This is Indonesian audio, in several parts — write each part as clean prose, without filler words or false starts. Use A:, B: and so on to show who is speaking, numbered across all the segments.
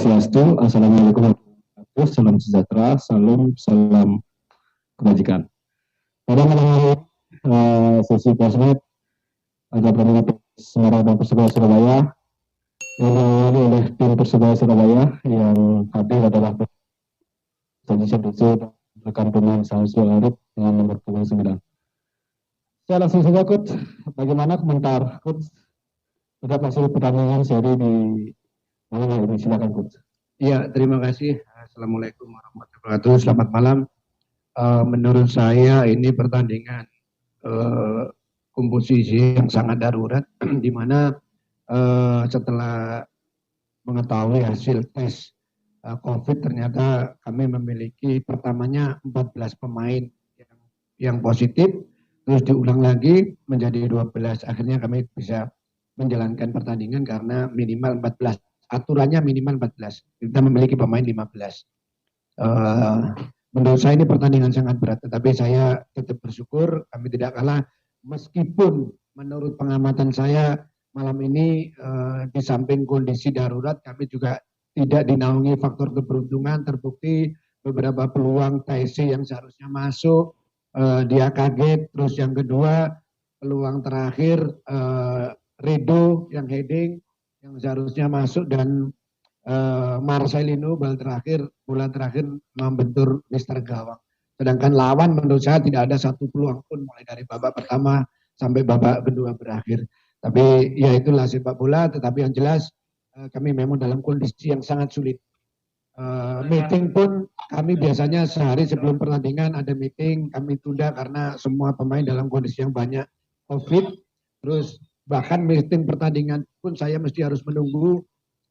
A: Swastiastu. Assalamualaikum warahmatullahi wabarakatuh. Salam sejahtera, salam kebajikan. Pada malam hari sesi Persmed ada pertandingan Semarang dan Persebaya Surabaya yang diawali oleh tim Persebaya Surabaya yang hadir adalah Saji Syamsuddin dan rekan pemain Samsul Arif dengan nomor 29. Saya langsung saja, Coach. Bagaimana komentar Coach terhadap hasil pertandingan seri di malam hari ini? Silakan, Coach.
B: Ya, terima kasih. Assalamualaikum warahmatullahi wabarakatuh. Selamat malam. Menurut saya ini pertandingan komposisi yang sangat darurat, di mana setelah mengetahui hasil tes COVID ternyata kami memiliki pertamanya 14 pemain yang positif, terus diulang lagi menjadi 12. Akhirnya kami bisa menjalankan pertandingan karena minimal 14. Aturannya minimal 14. Kita memiliki pemain 15. Menurut saya ini pertandingan sangat berat, tetapi saya tetap bersyukur kami tidak kalah meskipun menurut pengamatan saya malam ini di samping kondisi darurat kami juga tidak dinaungi faktor keberuntungan. Terbukti beberapa peluang TSC yang seharusnya masuk dia kaget. Terus yang kedua peluang terakhir Redo yang heading yang seharusnya masuk dan Marcelino bola terakhir membentur Mister Gawang. Sedangkan lawan menurut saya tidak ada satu peluang pun mulai dari babak pertama sampai babak kedua berakhir. Tapi ya itulah sepak bola, tetapi yang jelas kami memang dalam kondisi yang sangat sulit. Meeting pun kami biasanya sehari sebelum pertandingan ada meeting, kami tunda karena semua pemain dalam kondisi yang banyak COVID. Terus bahkan meeting pertandingan pun saya mesti harus menunggu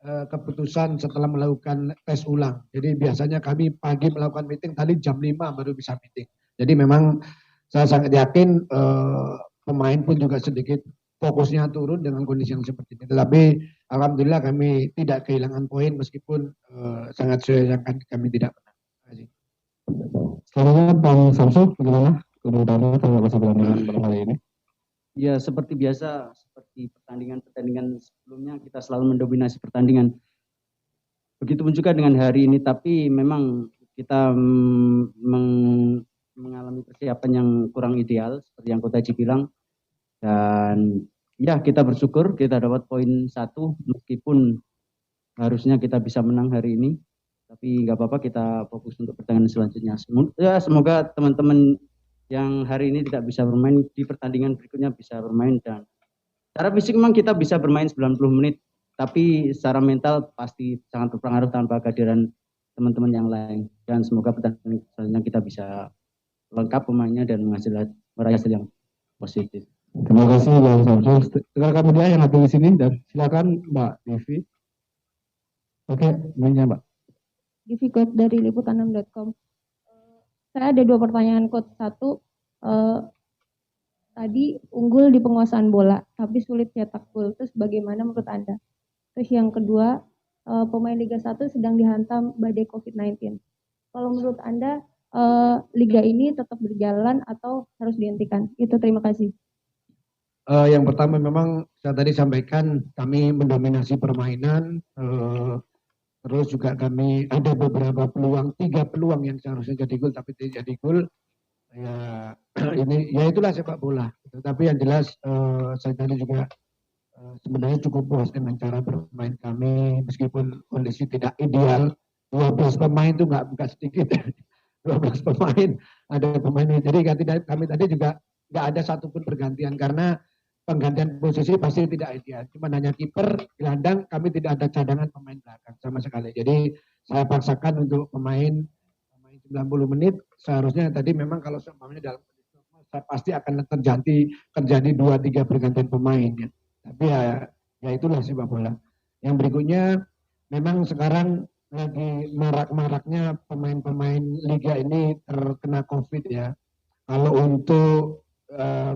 B: keputusan setelah melakukan tes ulang. Jadi biasanya kami pagi melakukan meeting, tadi jam 5 baru bisa meeting. Jadi memang saya sangat yakin pemain pun juga sedikit fokusnya turun dengan kondisi yang seperti ini. Tetapi alhamdulillah kami tidak kehilangan poin meskipun sangat sayangkan kami tidak menang. Terima kasih.
A: Selanjutnya Bang Samsul, bagaimana komentarnya terhadap hasil pertandingan malam hari ini?
C: Ya, seperti biasa, seperti pertandingan-pertandingan sebelumnya kita selalu mendominasi pertandingan. Begitupun juga dengan hari ini, tapi memang kita mengalami persiapan yang kurang ideal, seperti yang Coach Haji bilang. Dan ya, kita bersyukur kita dapat poin 1, meskipun harusnya kita bisa menang hari ini. Tapi nggak apa-apa, kita fokus untuk pertandingan selanjutnya. Semoga teman-teman yang hari ini tidak bisa bermain di pertandingan berikutnya bisa bermain, dan secara fisik memang kita bisa bermain 90 menit, tapi secara mental pasti sangat berpengaruh tanpa kehadiran teman-teman yang lain, dan semoga pertandingan selanjutnya kita bisa lengkap pemainnya dan meraih hasil yang positif.
A: Terima kasih Bang Samsul. Rekan media yang hadir di sini, dan silakan Mbak Devi. Oke, mainnya Mbak.
D: Devi Coach dari liputan6.com. Saya ada 2 pertanyaan, Coach. 1, tadi unggul di penguasaan bola, tapi sulit cetak gol. Terus bagaimana menurut Anda? Terus yang kedua, pemain Liga 1 sedang dihantam badai COVID-19. Kalau menurut Anda, Liga ini tetap berjalan atau harus dihentikan? Itu, terima kasih.
B: Yang pertama memang saya tadi sampaikan kami mendominasi permainan. Terus juga kami ada beberapa peluang, 3 peluang yang seharusnya jadi gol tapi tidak jadi gol. Ya ini ya itulah sepak bola. Tapi yang jelas saya tadi juga sebenarnya cukup puas dengan cara bermain kami meskipun kondisi tidak ideal. 12 pemain itu nggak sedikit. 12 pemain, ada pemain. Jadi kami tadi juga nggak ada satupun pergantian karena penggantian posisi pasti tidak ideal. Cuma hanya kiper, gelandang, kami tidak ada cadangan pemain belakang sama sekali. Jadi saya paksakan untuk pemain 90 menit. Seharusnya tadi memang kalau seumpamanya dalam kondisi normal saya pasti akan terjadi 2-3 pergantian pemain. Ya. Tapi ya itulah sepak bola. Yang berikutnya memang sekarang lagi marak-maraknya pemain-pemain liga ini terkena COVID ya. Kalau untuk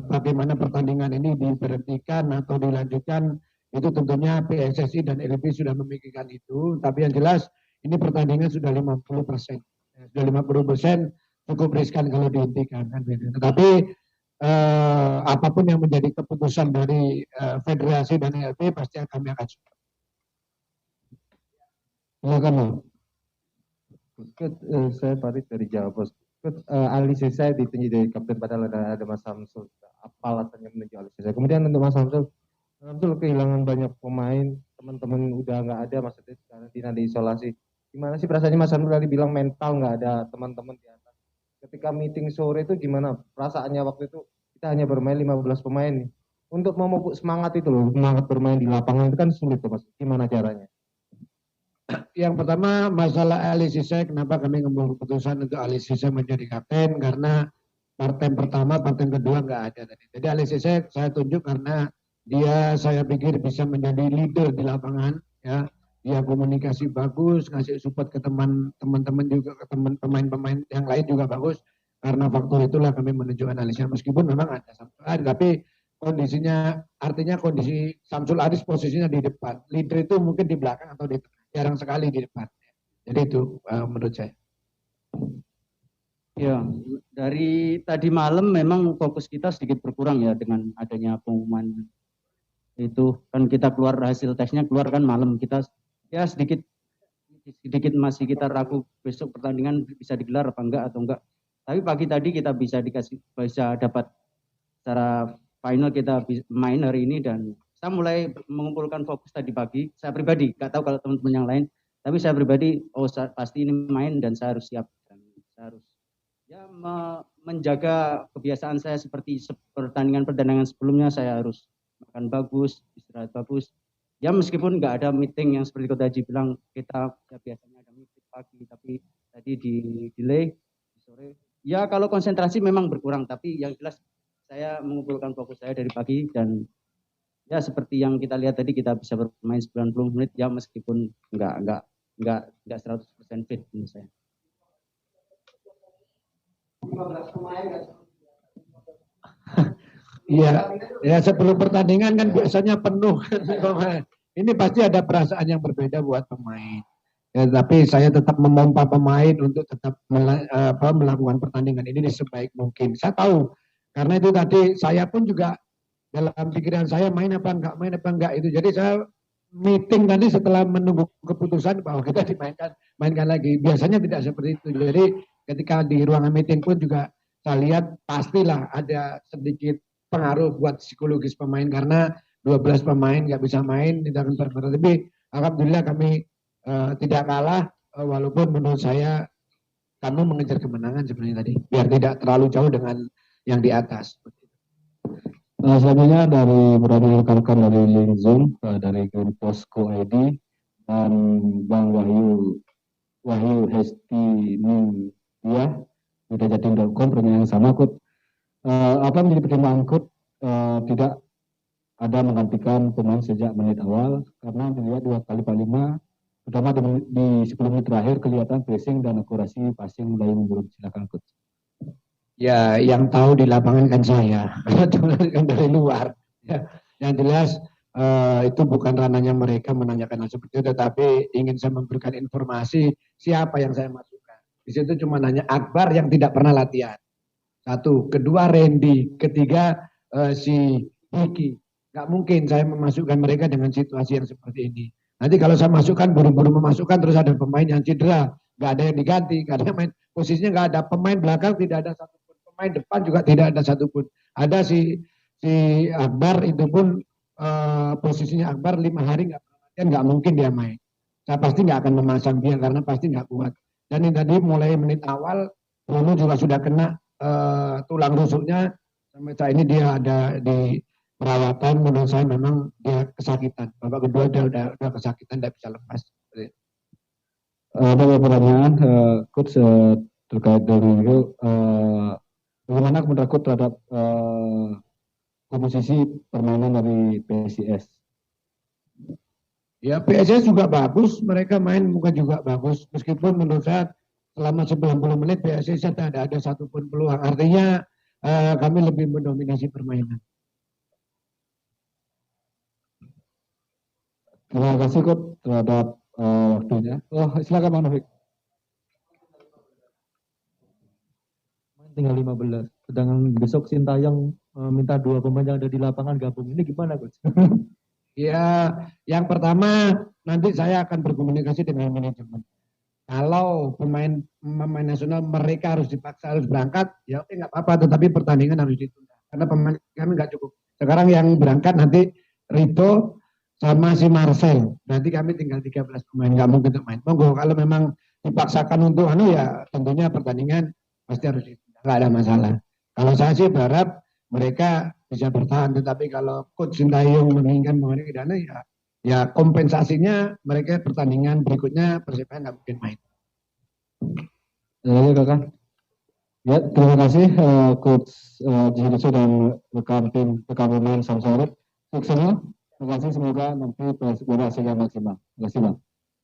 B: bagaimana pertandingan ini diberhentikan atau dilanjutkan itu tentunya PSSI dan LB sudah memikirkan itu, tapi yang jelas ini pertandingan sudah 50%. Sudah 50% cukup riskan kalau dihentikan kan. Tetapi apapun yang menjadi keputusan dari federasi dan LB pasti kami akan support.
A: Silakan Bang.
E: Saya Farid dari Jawa Post. Alih saya ditunjuk dari kapten padahal ada Mas Samsul. Apa alasannya menunjuk alih saya? Kemudian untuk Mas Samsul kehilangan banyak pemain, teman-teman udah nggak ada, maksudnya karantina di isolasi. Gimana sih perasaannya Mas Samsul tadi bilang mental nggak ada teman-teman di atas. Ketika meeting sore itu gimana perasaannya waktu itu? Kita hanya bermain 15 pemain nih. Untuk memupuk semangat itu loh, semangat bermain di lapangan itu kan sulit tuh Mas. Gimana caranya?
B: Yang pertama masalah Ali Sisek, kenapa kami ngambil keputusan untuk Ali Sisek menjadi kapten, karena partai pertama, partai kedua nggak ada tadi. Jadi Ali Sisek saya tunjuk karena dia saya pikir bisa menjadi leader di lapangan, ya. Dia komunikasi bagus, ngasih support ke teman-teman juga, ke teman pemain-pemain yang lain juga bagus. Karena faktor itulah kami menunjukkan Ali Sisek, meskipun memang ada Samsul Aris, tapi kondisinya, artinya kondisi Samsul Aris posisinya di depan, leader itu mungkin di belakang atau di tengah. Jarang sekali di depan. Jadi itu menurut saya.
C: Ya, dari tadi malam memang fokus kita sedikit berkurang ya dengan adanya pengumuman itu. Kan kita keluar hasil tesnya keluar kan malam, kita ya sedikit masih kita ragu besok pertandingan bisa digelar apa enggak atau enggak. Tapi pagi tadi kita bisa dapat secara final kita main hari ini, dan saya mulai mengumpulkan fokus tadi pagi. Saya pribadi, nggak tahu kalau teman-teman yang lain, tapi saya pribadi, pasti ini main dan saya harus siap. Dan saya harus ya menjaga kebiasaan saya seperti pertandingan sebelumnya. Saya harus makan bagus, istirahat bagus. Ya meskipun nggak ada meeting yang seperti Coach Haji bilang, kita ya biasanya ada meeting pagi, tapi tadi di delay di sore. Ya kalau konsentrasi memang berkurang, tapi yang jelas saya mengumpulkan fokus saya dari pagi, dan ya seperti yang kita lihat tadi kita bisa bermain 90 menit ya meskipun enggak 100% fit menurut saya.
B: 15 pemain Iya, ya sebelum pertandingan kan biasanya penuh. Ini pasti ada perasaan yang berbeda buat pemain. Ya, tapi saya tetap memompa pemain untuk tetap melakukan pertandingan ini sebaik mungkin. Saya tahu, karena itu tadi saya pun juga dalam pikiran saya main apa enggak itu. Jadi saya meeting tadi setelah menunggu keputusan bahwa kita mainkan lagi. Biasanya tidak seperti itu. Jadi ketika di ruangan meeting pun juga saya lihat pastilah ada sedikit pengaruh buat psikologis pemain, karena 12 pemain nggak bisa main tidak akan berberat. Tapi alhamdulillah kami tidak kalah, walaupun menurut saya kami mengejar kemenangan sebenarnya tadi, biar tidak terlalu jauh dengan yang di atas.
A: Selanjutnya dari berada rekan-rekan dari link Zoom, dari Green Post Co ID dan Bang Wahyu Hesti Nindia, kita jatim.com, pertanyaan yang sama Kut. Apa menjadi pertimbangan Kut tidak ada menggantikan pemain sejak menit awal, karena dilihat 2 kali 5, terutama di 10 menit terakhir kelihatan pressing dan akurasi passing mulai menurun. Silakan Kut.
B: Ya, yang tahu di lapangan kan saya, kan dari luar. Ya, yang jelas itu bukan ranahnya mereka menanyakan hal seperti itu, tetapi ingin saya memberikan informasi siapa yang saya masukkan. Di situ cuma nanya Akbar yang tidak pernah latihan. 1, kedua Randy, ketiga si Hiki. Nggak mungkin saya memasukkan mereka dengan situasi yang seperti ini. Nanti kalau saya masukkan, buru-buru memasukkan, terus ada pemain yang cedera, nggak ada yang diganti, karena posisinya nggak ada, pemain belakang tidak ada satu. Pemain depan juga tidak ada satupun. Ada si Akbar, itu pun posisinya Akbar 5 hari nggak mungkin dia main. Saya pasti nggak akan memasang dia karena pasti nggak kuat. Dan ini tadi mulai menit awal Bruno juga sudah kena tulang rusuknya, sampai saat ini dia ada di perawatan. Menurut saya memang dia kesakitan. Babak kedua dia udah kesakitan, tidak bisa lepas.
A: Ada pertanyaan Coach terkait dengan itu. Bagaimana menurut Coach terhadap komposisi permainan dari PSIS?
B: Ya PSIS juga bagus, mereka main bukan juga bagus. Meskipun menurut saya selama 90 menit PSIS tidak ada satupun peluang. Artinya kami lebih mendominasi permainan.
A: Terima kasih Coach terhadap waktunya. Silakan Bang Novik.
E: Tinggal 15. Sedangkan besok Sintayong minta 2 pemain yang ada di lapangan gabung. Ini gimana Coach?
B: Ya, yang pertama nanti saya akan berkomunikasi dengan manajemen. Kalau pemain nasional mereka harus dipaksa harus berangkat, ya oke nggak apa-apa, tetapi pertandingan harus ditunda karena pemain kami nggak cukup. Sekarang yang berangkat nanti Rito sama si Marcel, nanti kami tinggal 13 pemain, nggak mungkin untuk main. Monggo kalau memang dipaksakan untuk ya tentunya pertandingan pasti harus ditunda, nggak ada masalah. Kalau saya sih berharap mereka bisa bertahan, tetapi kalau Coach Sintayong menginginkan pemain ke dana ya kompensasinya mereka pertandingan berikutnya Persebaya nggak mungkin main.
A: Ya, kakak. Ya, terima kasih Coach Jihidusu dan rekan pemain Samsung. Sukses. Terima kasih, semoga nanti berhasil yang maksimal. Terima kasih, Bang.